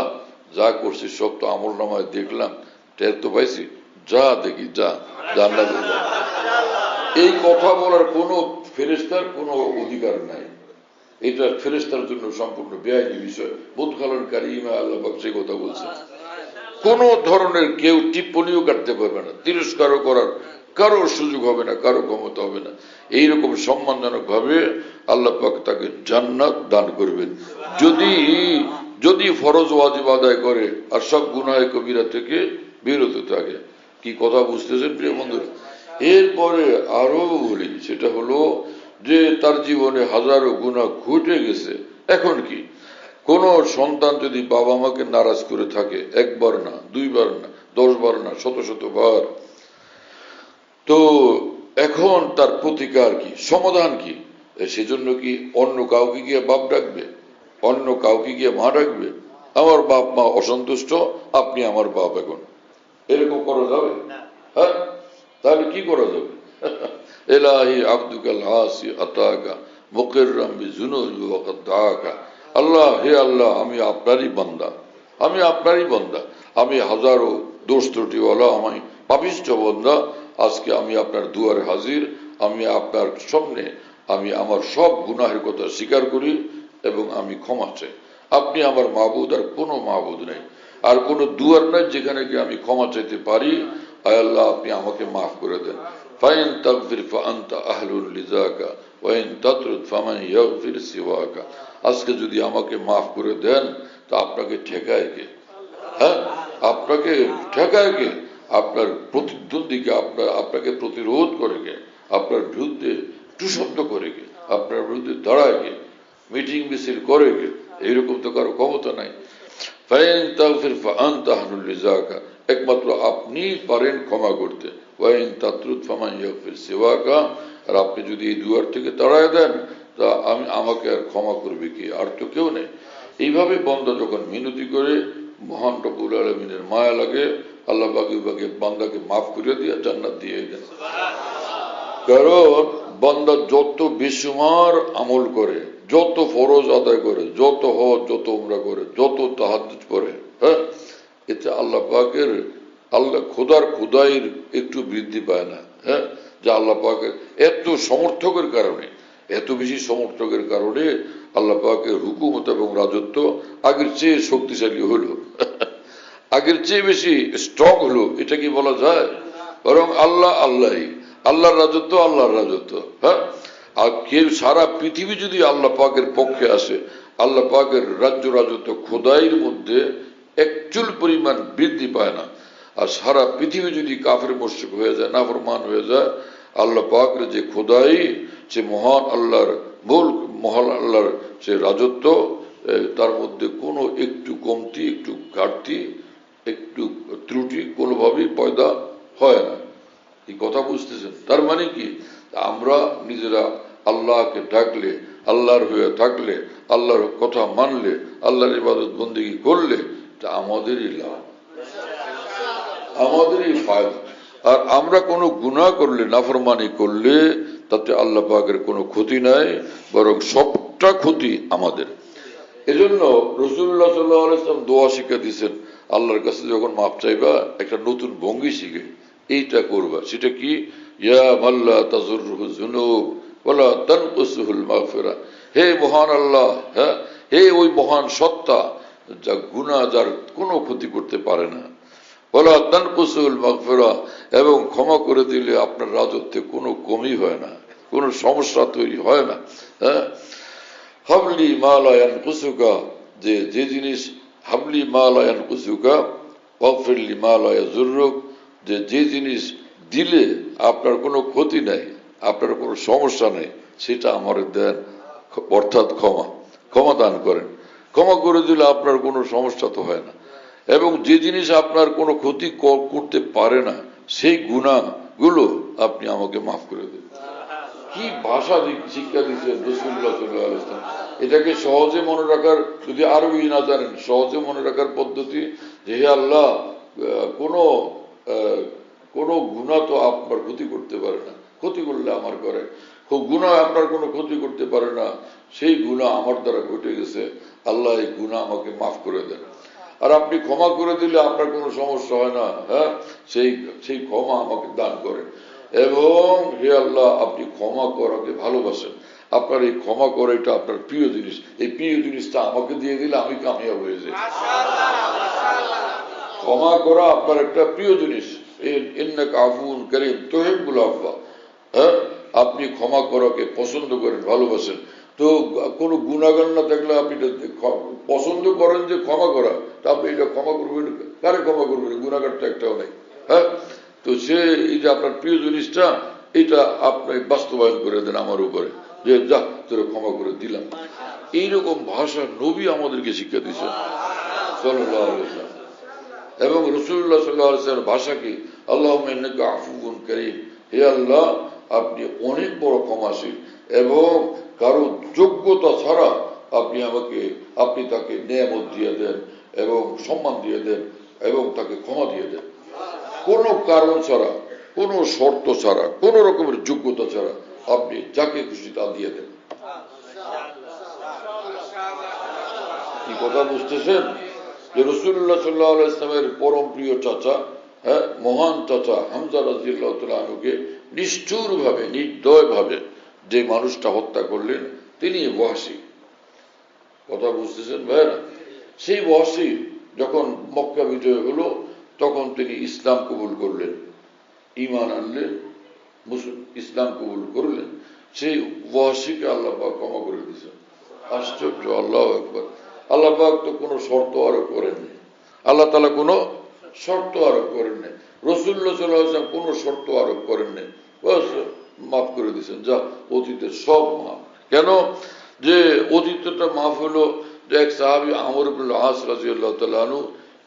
যা করছিস সব তো আমল নামায় দেখলাম, টের তো পাইছি, যা দেখি যা জান্নাতে যা। এই কথা বলার কোনো ফেরেশতার কোনো অধিকার নাই, এটা ফেরেশতার জন্য সম্পূর্ণ বেআইনি বিষয়। মুদখালান কারীমা আল্লাহ পাক সেই কথা বলছেন, কোন ধরনের কেউ টিপ্পণীও কাটতে পারবে না, তিরস্কারও করার কারো সুযোগ হবে না, কারো ক্ষমতা হবে না। এইরকম সম্মানজনক ভাবে আল্লাহ পাক তাকে জান্নাত দান করবেন যদি যদি ফরজ ওয়াজিব আদায় করে আর সব গুনাহ কবিরা থেকে বিরত থাকে। কি কথা বুঝতেছেন প্রিয় বন্ধুরা? এরপরে আরো বলি, সেটা হলো যে তার জীবনে হাজারো গুনাহ ঘটে গেছে। এখন কি, কোন সন্তান যদি বাবা মাকে নারাজ করে থাকে, একবার না, দুইবার না, 10 বার না, শত শত বার, তো এখন তার প্রতিকার কি, সমাধান কি? সেজন্য কি অন্য কাউকে গিয়ে বাপ ডাকবে, অন্য কাউকে গিয়ে মা ডাকবে? আমার বাপ মা অসন্তুষ্ট, আপনি আমার বাপ, এখন এরকম করা যাবে? হ্যাঁ, তাহলে কি করা যাবে? এলাহি আব্দুকাল আসি আতাকা মুকিররাম বিজুনুবি ওয়া কাদ দাআকা। আল্লাহ, হে আল্লাহ, আমি আপনারই বান্দা, আমি আপনারই বান্দা, আমি হাজারো দোষ ত্রুটিওয়ালা, আমি পাপিষ্ঠ বান্দা। আজকে আমি আপনার দুয়ারে হাজির, আমি আপনার সামনে আমি আমার সব গুনাহের কথা স্বীকার করি এবং আমি ক্ষমা চাই। আপনি আমার মাবুদ, আর কোনো মাবুদ নেই, আর কোনো দুয়ার নাই যেখানে গিয়ে আমি ক্ষমা চাইতে পারি। আয় আল্লাহ, আপনি আমাকে মাফ করে দেন। ফাইন তাগফির ফাআনতা আহলুল লিযাকা ওয়া ইন তাতরুদ ফামান ইয়াগফির সিওয়াকা। আজকে যদি আমাকে মাফ করে দেন, তা আপনাকে ঠেকায় কে? হ্যাঁ, আপনাকে ঠেকায় কে? আপনার প্রতিদ্বন্দ্বীকে আপনাকে প্রতিরোধ করে কে? আপনার বিরুদ্ধে টুশব্দ করে কে? আপনার বিরুদ্ধে দাঁড়ায় কে? মিটিং মিছিল করে কে? এইরকম তো কারো ক্ষমতা নাই। ফাইন তাগফির ফাআনতা আহলুল লিযাকা, একমাত্র আপনিই পারেন ক্ষমা করতে। ওয়া ইন তাতরুদ ফামান ইয়াগফির সিওয়াকা, আর আপনি যদি এই দুয়ার থেকে তাড়ায় দেন, তা আমাকে আর ক্ষমা করবে কি? আর তো কেউ নেই। এইভাবে বান্দা যখন মিনতি করে, মহান রব্বুল আলামিনের মায়া লাগে, আল্লাহ পাক বান্দাকে মাফ করে দিয়ে জান্নাত দিয়ে দেন। কারণ বান্দা যত বেশুমার আমল করে, যত ফরজ আদায় করে, যত হজ, যত উমরা করে, যত তাহাজ্জুদ করে, হ্যাঁ, এতে আল্লাহ পাকের খোদাইর একটু বৃদ্ধি পায় না। হ্যাঁ, যে আল্লাহ পাকের এত সমর্থকের কারণে, এত বেশি সমর্থকের কারণে আল্লাহ পাকের হুকুমত এবং রাজত্ব আগের চেয়ে শক্তিশালী হলো, আগের চেয়ে বেশি স্ট্রং হলো। এটা কি বলা যায়? বরং আল্লাহর রাজত্ব, আল্লাহর রাজত্ব। হ্যাঁ, আর কেউ সারা পৃথিবী যদি আল্লাহ পাকের পক্ষে আসে, আল্লাহ পাকের রাজত্ব খোদাইর মধ্যে একচুল পরিমাণ বৃদ্ধি পায় না। আর সারা পৃথিবী যদি কাফের মুশরিক হয়ে যায়, নাফরমান হয়ে যায়, আল্লাহ পাকের যে খোদাই, সে মহান আল্লাহর মুলক, মহান আল্লাহর সে রাজত্ব, তার মধ্যে কোনো একটু কমতি, একটু ঘাটতি, একটু ত্রুটি কোনোভাবেই পয়দা হয় না। এই কথা বুঝতেছেন? তার মানে কি, আমরা নিজেরা আল্লাহকে ডাকলে, আল্লাহর হয়ে থাকলে, আল্লাহর কথা মানলে, আল্লাহর ইবাদত বন্দেগী করলে, তা আমাদেরই লাভ, আমাদেরই ফায়দা। আর আমরা কোনো গুনাহ করলে, নাফরমানি করলে, তাতে আল্লাহ পাকের কোনো ক্ষতি নাই, বরং সবটা ক্ষতি আমাদের। এজন্য রাসূলুল্লাহ সাল্লাল্লাহু আলাইহি ওয়াসাল্লাম দোয়া শিক্ষা দিয়েছেন, আল্লাহর কাছে যখন মাপ চাইবা একটা নতুন ভঙ্গি শিখে এইটা করবা। সেটা কি? ইয়া মাল্লা তাজুররুহু যুনুব ওয়ালা তানকুসুহুল মাগফিরা। হে মহান আল্লাহ, হ্যাঁ, হে ওই মহান সত্তা যা গুনাহ যার কোনো ক্ষতি করতে পারে না, ওয়ালা তানকুসুহুল মাগফিরা, এবং ক্ষমা করে দিলে আপনার রাজত্বে কোনো কমই হয় না, কোনো সমস্যা তৈরি হয় না। হ্যাঁ, হাবলি মা লা ইয়ানকুসুকা, যে জিনিস, হাবলি মা লা ইয়ানকুসুকা ওয়াগফিরলি মা লা ইয়াজুররুক, যে জিনিস দিলে আপনার কোনো ক্ষতি নাই, আপনার কোনো সমস্যা নেই, সেটা আমার দেন, অর্থাৎ ক্ষমা দান করেন। ক্ষমা করে দিলে আপনার কোনো সমস্যা তো হয় না। এবং যে জিনিস আপনার কোনো ক্ষতি করতে পারে না, সেই গুনাহগুলো আপনি আমাকে মাফ করে দেন। কি ভাষা শিক্ষা দিচ্ছেন রাসূলুল্লাহ সাল্লাল্লাহু আলাইহি ওয়াসাল্লাম! এটাকে সহজে মনে রাখার, যদি আরবি না জানেন, সহজে মনে রাখার পদ্ধতি যে, হে আল্লাহ, কোনো গুনাহ তো আপনার ক্ষতি করতে পারে না, ক্ষতি করলে আমার করে, গুনাহ আপনার কোনো ক্ষতি করতে পারে না, সেই গুনাহ আমার দ্বারা ঘটে গেছে, আল্লাহ এই গুনাহ আমাকে মাফ করে দেন। আর আপনি ক্ষমা করে দিলে আপনার কোনো সমস্যা হয় না। হ্যাঁ, সেই ক্ষমা আমাকে দান করেন। এবং হে আল্লাহ, আপনি ক্ষমা করাকে ভালোবাসেন, আপনার এই ক্ষমা করা এটা আপনার প্রিয় জিনিস, এই প্রিয় জিনিসটা আমাকে দিয়ে দিলে আমি কামিয়াব হয়ে যাই। ক্ষমা করা আপনার একটা প্রিয় জিনিস, ইন্নাকা আফুউন কারীম তুহিব্বুল আফওয়া, হ্যাঁ, আপনি ক্ষমা করাকে পছন্দ করেন, ভালোবাসেন। তো কোনো গুনাহগার না থাকলে আপনি পছন্দ করেন যে ক্ষমা করা, তা আপনি এটা ক্ষমা করবেন কারে? ক্ষমা করবেন? গুনাহগার তো একটাও নাই। হ্যাঁ, তো সে এই যে আপনার প্রিয় জিনিসটা, এটা আপনি বাস্তবায়ন করে দেন আমার উপরে, যে যা তোরা ক্ষমা করে দিলাম। এইরকম ভাষা নবী আমাদেরকে শিক্ষা দিয়েছেন সাল্লাল্লাহু আলাইহি ওয়াসাল্লাম। এবং রাসূলুল্লাহ সাল্লাল্লাহু আলাইহি ওয়াসাল্লামের ভাষা কি? আল্লাহুম্মা ইন্নাকা আফুউন কারীম, হে আল্লাহ আপনি অনেক বড় ক্ষমাশীল, এবং কারো যোগ্যতা ছাড়া আপনি তাকে নেয়ামত দিয়ে দেন এবং সম্মান দিয়ে দেন এবং তাকে ক্ষমা দিয়ে দেন, কোনো কারণ ছাড়া, কোনো শর্ত ছাড়া, কোনো রকমের যোগ্যতা ছাড়া আপনি যাকে খুশি তা দিয়ে দেন। কি কথা বুঝতেছেন? যে রাসূলুল্লাহ সাল্লাল্লাহু আলাইহি ওয়াসাল্লামের পরম প্রিয় চাচা, হ্যাঁ, মহান চাচা হামজা রাদিয়াল্লাহু তাআলা আনহুকে নিষ্ঠুরভাবে, নির্দয়ভাবে যে মানুষটা হত্যা করলেন তিনি ওয়াহশী। কথা বুঝতেছেন ভাইরা? সেই ওয়াহশী যখন মক্কা বিজয় হলো তখন তিনি ইসলাম কবুল করলেন, ঈমান আনলেন, ইসলাম কবুল করলেন। সেই ওয়াহশীকে আল্লাহ পাক ক্ষমা করে দিয়েছেন। আশ্চর্য! আল্লাহু আকবার! আল্লাহ পাক তো কোনো শর্ত আরোপ করেননি, আল্লাহ তাআলা কোনো শর্ত আরোপ করেন নাই, রাসূলুল্লাহ সাল্লাল্লাহু আলাইহি ওয়াসাল্লাম কোনো শর্ত আরোপ করেন নাই, বাস মাফ করে দিয়েছেন। যা অতীতের সব মাফ। কেন? যে অতীতটা মাফ হলো যে এক সাহাবী আমর ইবনে আস রাদিয়াল্লাহু তাআলা আনহু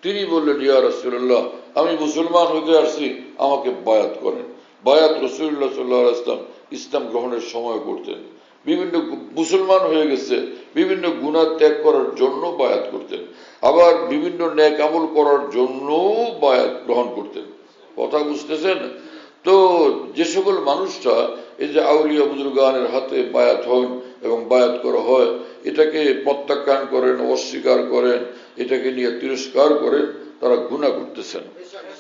তিনি বললেন, ইয়া রাসূলুল্লাহ আমি মুসলমান হতে আসছি, আমাকে বায়াত করেন। বায়াত রাসূলুল্লাহ সাল্লাল্লাহু আলাইহি ওয়াসাল্লাম ইসলাম গ্রহণের সময় করতেন। বিভিন্ন মুসলমান হয়ে গেছে, বিভিন্ন গুনাহ ত্যাগ করার জন্য বায়াত করতেন, আবার বিভিন্ন নেক আমল করার জন্য বায়াত গ্রহণ করতেন। কথা বুঝতেছেন? তো যে সকল মানুষটা এই যে আউলিয়া বুজুর্গানের হাতে বায়াত হন এবং বায়াত করা হয়, এটাকে প্রত্যাখ্যান করেন, অস্বীকার করেন, এটাকে নিয়ে তিরস্কার করেন, তারা গুনাহ করতেছেন।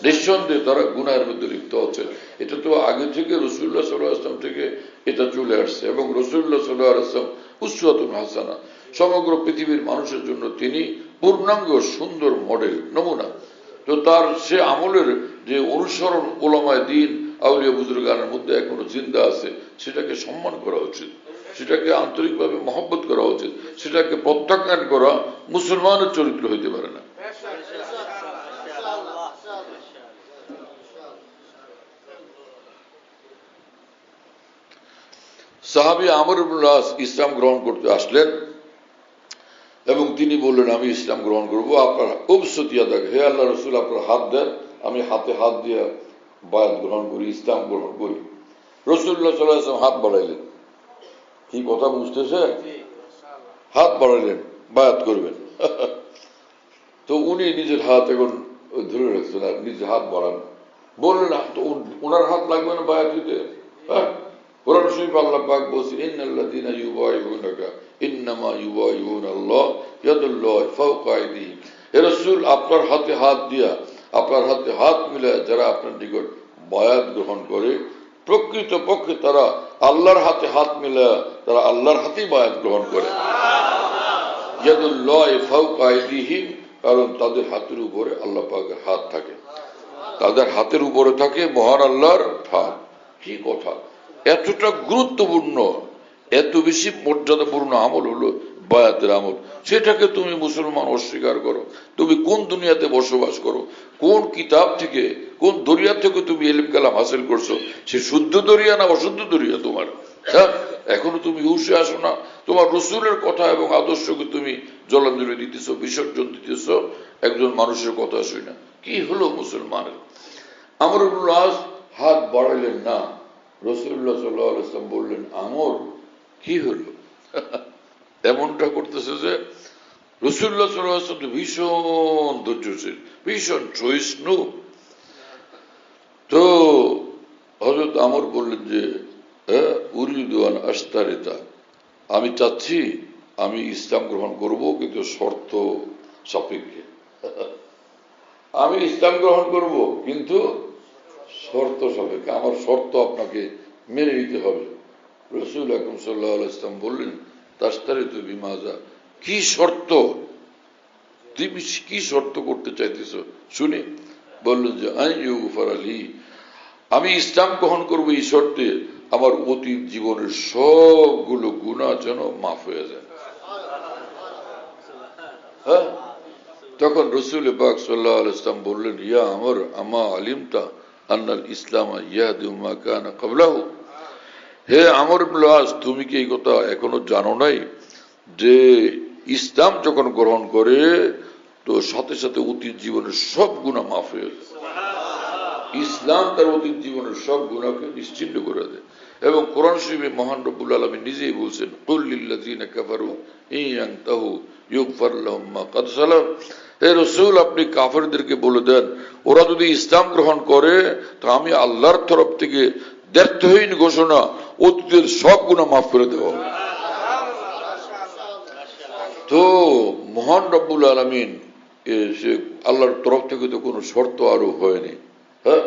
নিঃসন্দেহে তারা গুনাহের মধ্যে লিপ্ত হচ্ছেন। এটা তো আগে থেকে রাসূলুল্লাহ সাল্লাল্লাহু আলাইহি ওয়াসাল্লাম থেকে এটা চলে আসছে, এবং রাসূলুল্লাহ সাল্লাল্লাহু আলাইহি ওয়াসাল্লাম উসওয়াতুন হাসানা, সমগ্র পৃথিবীর মানুষের জন্য তিনি পূর্ণাঙ্গ সুন্দর মডেল, নমুনা। তো তার সে আমলের যে অনুসরণ উলামায়ে দ্বীন আউলিয়া বুজুর্গানের মধ্যে এখনো জিন্দা আছে, সেটাকে সম্মান করা উচিত, সেটাকে আন্তরিকভাবে মহব্বত করা উচিত। সেটাকে প্রত্যাখ্যান করা মুসলমানের চরিত্র হইতে পারে না। সাহাবী আমর ইবনে আস ইসলাম গ্রহণ করতে আসলেন এবং তিনি বললেন, আমি ইসলাম গ্রহণ করবো, আপনার উবসতিয়া দেখ, হে আল্লাহ রাসূল আপনার হাত দেন, আমি হাতে হাত দিয়ে বায়াত গ্রহণ করি, ইসলাম গ্রহণ করি। রাসূলুল্লাহ সাল্লাল্লাহু আলাইহি ওয়াসাল্লাম হাত বাড়াইলেন। কি কথা বুঝতেছে? হাত বাড়াইলেন, বায়াত করবেন। তো উনি নিজের হাত এখন ধরে রাখছেন, আর নিজের হাত বাড়ান, বললেন তো ওনার হাত লাগবে না বায়াত দিতে? হ্যাঁ, কোরআন শরীফ আল্লাহ পাক বলছেন, ইন্নাল্লাযীনা ইউবাইউনাকা ইন্নামা ইউবাইউনাল্লাহ ইয়াদুল্লাহি ফাওকা আইদিহিম। হে রাসূল আপনার হাতে হাত দিয়া, আপনার হাতে হাত মিলায় যারা আপনার নিকট বায়াত গ্রহণ করে, প্রকৃত পক্ষে তারা আল্লাহর হাতে হাত মিলায় তারা আল্লাহর হাতেই বায়াত গ্রহণ করে। ইয়াদুল্লাহি ফাওকা আইদিহিম, কারণ তাদের হাতের উপরে আল্লাহ পাকের হাত থাকে, তাদের হাতের উপরে থাকে মহান আল্লাহর হাত। কি কথা! এতটা গুরুত্বপূর্ণ, এত বেশি মর্যাদাপূর্ণ আমল হলো বায়াতের আমল, সেটাকে তুমি মুসলমান অস্বীকার করো। তুমি কোন দুনিয়াতে বসবাস করো? কোন কিতাব থেকে, কোন দরিয়া থেকে তুমি ইলম কালাম হাসিল করছো? সে শুদ্ধ দরিয়া না অশুদ্ধ দরিয়া তোমার? হ্যাঁ, এখনো তুমি হুঁশে আসো না? তোমার রাসূলের কথা এবং আদর্শকে তুমি জলাঞ্জলি দিতেছো, বিসর্জন দিতেছো একজন মানুষের কথা শুনে। কি হলো মুসলমানের? আমর ইবনে আস হাত বাড়াইলেন না। রাসূলুল্লাহ সাল্লাল্লাহু আলাইহি ওয়াসাল্লাম বললেন, আমর কি হলো? এমনটা করতেছে যে রাসূলুল্লাহ সাল্লাল্লাহু আলাইহি ওয়াসাল্লাম ভীষণ ধৈর্যশীল, ভীষণ সহিষ্ণু। তো হযরত আমর বললেন যে উরিদু আন আশতারিতা, আমি চাচ্ছি আমি ইসলাম গ্রহণ করব, কিন্তু শর্ত সাপেক্ষে। আমি ইসলাম গ্রহণ করব কিন্তু শর্ত সাপেক্ষে, আমার শর্ত আপনাকে মেনে নিতে হবে। রাসূল আকরাম সাল্লাল্লাহু আলাইহি ওয়াসাল্লাম বললেন, তাশতারিতু বিমাযা, কি শর্ত? তুমি কি শর্ত করতে চাইতেছো শুনি? বললেন যে আইয়ুগফার আলী, আমি ইসলাম গ্রহণ করবো এই শর্তে আমার অতীত জীবনের সবগুলো গুনাহ যেন মাফ হয়ে যায়। হ্যাঁ, তখন রসুল পাক সাল্লাল্লাহু আলাইহি ওয়াসাল্লাম বললেন, ইয়া আমর আমা আলিমতা আন্নাল ইসলাম ইয়াহদি মা কানা ক্বাবলাহু, হে আমর ইবনে আস, তুমি কি এই কথা এখনো জানো নাই যে ইসলাম যখন গ্রহণ করে তো সাথে সাথে অতীত জীবনের সব গুনাহ মাফ হয়ে যায়। ইসলাম তার অতীত জীবনের সব গুনাহকে নিশ্চিহ্ন করে দেয়। এবং কোরআন শরীফে মহান রব্বুল আলামিন নিজেই বলছেন, কুল লিল্লাযিনা কাফারু ইন ইয়ানতাহু ইউগফার লাহুম মা ক্বাদ সালাফ, হে রাসূল আপনি কাফেরদেরকে বলে দেন ওরা যদি ইসলাম গ্রহণ করে তো আমি আল্লাহর তরফ থেকে দ্ব্যর্থহীন ঘোষণা, অতীতের সব গুনাহ মাফ করে দেওয়া হবে। তো মহান রব্বুল আলামিন সে আল্লাহর তরফ থেকে তো কোনো শর্ত আরোপ হয়নি। হ্যাঁ,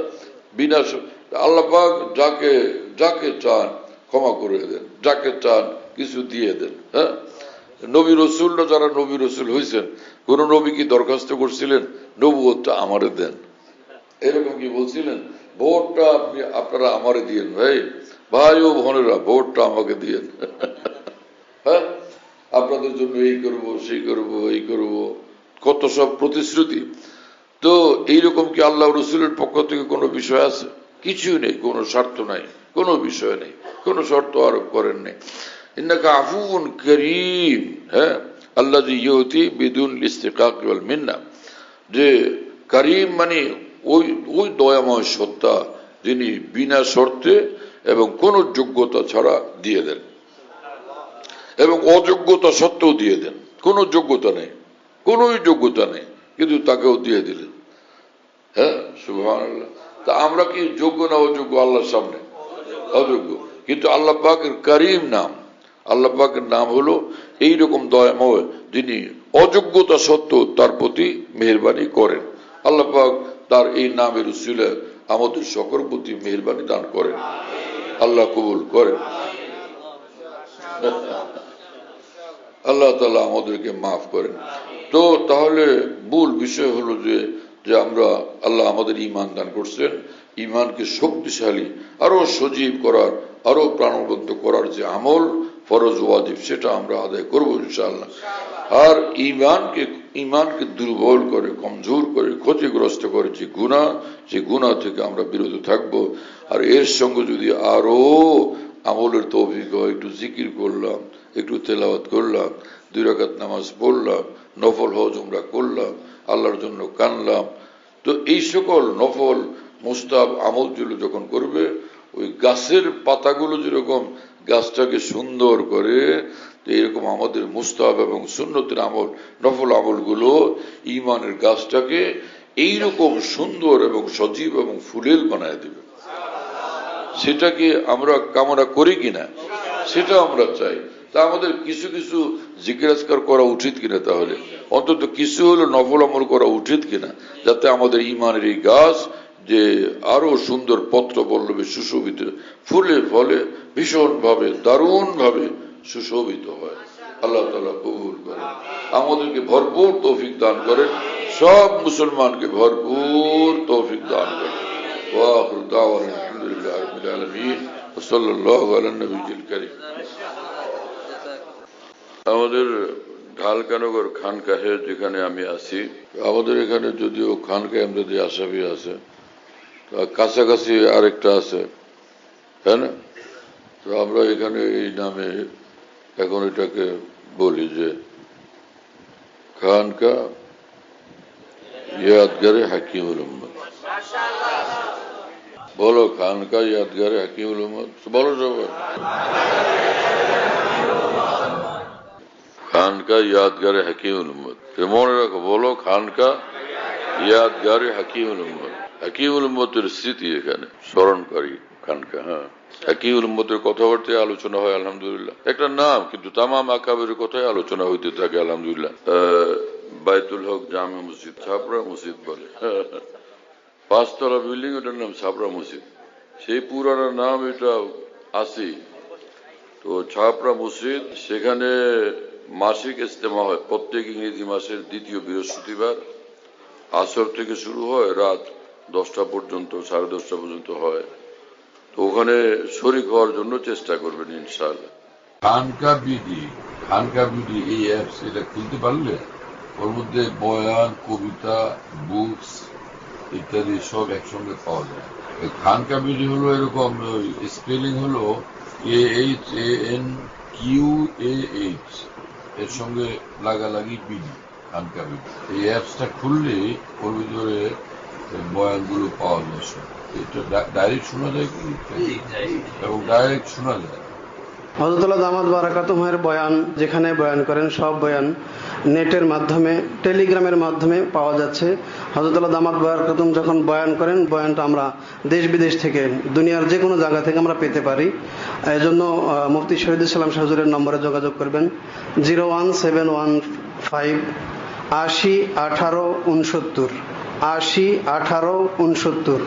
বিনা আল্লাহ পাক যাকে যাকে চান ক্ষমা করে দেন, যাকে চান কিছু দিয়ে দেন। হ্যাঁ, নবী রসুলরা যারা নবী রসুল হয়েছেন, কোন নবী কি দরখাস্ত করছিলেন নবুয়তটা আমারে দেন, এরকম কি বলছিলেন? ভোটটা আপনারা আমারে দিয়েন, ভাই ও বোনেরা ভোটটা আমাকে দিয়েন। হ্যাঁ, আপনাদের জন্য এই করব সেই করব এই করব, কত সব প্রতিশ্রুতি। তো এইরকম কি আল্লাহ রসুলের পক্ষ থেকে কোনো বিষয় আছে? কিছুই নেই, কোনো স্বার্থ নাই, কোনো বিষয় নেই, কোনো শর্ত আরোপ করেন নাই। ইন্নাকা আফুউন কারীম, হ্যাঁ, আল্লাযী ইউতি বিদুন ইস্তিকাক ওয়াল মিন্না, যে কারীম মানে ওই ওই দয়াময় সত্তা যিনি বিনা শর্তে এবং কোনো যোগ্যতা ছাড়া দিয়ে দেন এবং অযোগ্যতা সত্ত্বেও দিয়ে দেন। কোনো যোগ্যতা নেই, কোনো যোগ্যতা নেই, কিন্তু তাকেও দিয়ে দিলেন। হ্যাঁ, সুবহানাল্লাহ। তা আমরা কি যোগ্য না অযোগ্য? আল্লাহর সামনে অযোগ্য, কিন্তু আল্লাহ পাকের কারীম নাম, আল্লাহ পাকের নাম হলো এইরকম দয়াময় যিনি অযোগ্যতা সত্ত্বেও তার প্রতি মেহেরবানি করেন। আল্লাহ পাক তার এই নামের উসিলায় আমাদের সকল প্রতি মেহেরবানি দান করেন, আল্লাহ কবুল করেন। আল্লাহ তাআলা আমাদেরকে মাফ করেন। তো তাহলে মূল বিষয় হলো যে আমরা আল্লাহ আমাদের ঈমান দান করছেন, ঈমানকে শক্তিশালী আরো সজীব করার, আরো প্রাণবন্ত করার যে আমল ফরজ ওয়াজিব সেটা আমরা আদায় করবো ইনশাআল্লাহ। আর ঈমানকে দুর্বল করে, কমজোর করে, ক্ষতিগ্রস্ত করে যে গুনাহ থেকে আমরা বিরত থাকবো। আর এর সঙ্গে যদি আরো আমলের তৌফিক হয়, একটু জিকির করলাম, একটু তেলাওয়াত করলাম, 2 রাকাত নামাজ পড়লাম, নফল হজ উমরা করলাম, আল্লাহর জন্য কানলাম, তো এই সকল নফল মুস্তাহাব আমলগুলো যখন করবে, ওই গাছের পাতাগুলো যেরকম গাছটাকে সুন্দর করে, তো এরকম আমাদের মুস্তাহাব এবং সুন্নতের আমল, নফল আমলগুলো ঈমানের গাছটাকে এইরকম সুন্দর এবং সজীব এবং ফুলেল বানায় দেবে। সেটাকে আমরা কামনা করি কিনা, সেটা আমরা চাই। তা আমাদের কিছু কিছু জিকির আজকার করা উচিত কিনা, তাহলে অন্তত কিছু হলো নফল আমল করা উচিত কিনা, যাতে আমাদের ঈমানের এই গাছ যে আরো সুন্দর পত্র পল্লবে সুশোভিত, ফুলে ফলে ভীষণ ভাবে দারুণ ভাবে সুশোভিত হয়। আল্লাহ তাআলা কবুল করেন, আমাদেরকে ভরপুর তৌফিক দান করেন, সব মুসলমানকে ভরপুর তৌফিক দান করেন। ওয়াখির দাওয়ানা আলহামদুলিল্লাহি রাব্বিল আলামিন ওয়া সাল্লাল্লাহু আলা নবিয়্যিল কারীম। আমাদের ঢালকানগর খানকাহে যেখানে আমি আছি, আমাদের এখানে যদিও খানকাহ এমদাদি আশরাফি আছে, কাছাকাছি আরেকটা আছে, তাই না? তো আমরা এখানে এই নামে এখন এটাকে বলি যে খানকা ইয়াদগারে হাকিমুল উম্মত। বলো, খানকা ইয়াদগারে হাকিমুল উম্মত বলো সবাই। খানকা ইয়াদগারে হাকিমুল উম্মত, মনে রাখো, বলো খানকা ইয়াদগারে হাকিমুল উম্মত। হাকিমুল উম্মতের স্মৃতি এখানে স্মরণকারী খানকা। হ্যাঁ, হাকিমুল উম্মতের কথাবার্তায় আলোচনা হয় আলহামদুলিল্লাহ, একটা নাম, কিন্তু তামাম আকাবের কথাই আলোচনা হইতে থাকে আলহামদুলিল্লাহ। বাইতুল হক জামে মসজিদ, ছাপড়া মসজিদ বলে, 5 তলা বিল্ডিং, ওটার নাম ছাপড়া মসজিদ। সেই পুরানো নাম এটা আছে। তো ছাপড়া মসজিদ, সেখানে মাসিক ইজতেমা হয় প্রত্যেক ইংরেজি মাসের 2য় বৃহস্পতিবার, আসর থেকে শুরু হয়, রাত 10টা পর্যন্ত, 10:30 পর্যন্ত হয়। তো ওখানে শরীক হওয়ার জন্য চেষ্টা করবেন ইনশাআল্লাহ। খানকা বিডি এই অ্যাপস, এটা খুলতে পারলে ওর মধ্যে বয়ান, কবিতা, বুকস ইত্যাদি সব একসঙ্গে পাওয়া যায়। খানকা বিডি হলো এরকম, স্পেলিং হলো KHANQAH, এর সঙ্গে লাগালাগি বিডি, খানকা বিডি। এই অ্যাপসটা খুললে ওর ভিতরে বয়ানগুলো পাওয়া যায় সব। এটা ডাইরেক্ট শোনা যায় কি, এবং ডাইরেক্ট শোনা যায়। হযরতুল্লাহ দামাত বারাকাতুহুর বয়ান, যেখানে বয়ান করেন সব বয়ান নেটের মাধ্যমে, টেলিগ্রামের মাধ্যমে পাওয়া যাচ্ছে। হযরতুল্লাহ দামাত বারাকাতুহু যখন বয়ান করেন, বয়ানটা আমরা দেশ বিদেশ থেকে, দুনিয়ার যে কোনো জায়গা থেকে আমরা পেতে পারি। এই জন্য মুফতি শহীদুল ইসলাম শাহ হুজুরের নম্বরে যোগাযোগ করবেন 01715 80 18 69, 80 18 69,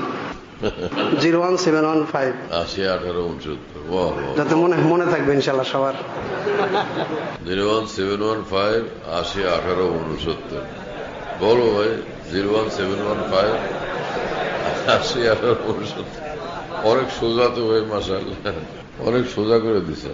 01715 80 18 69। যাতে মনে থাকবে ইনশাআল্লাহ সবার। 01715 80 18 69। বলো ভাই, 01715 80 18 69। অনেক সোজা তো ভাই, মাশাআল্লাহ, অনেক সোজা করে দিছে।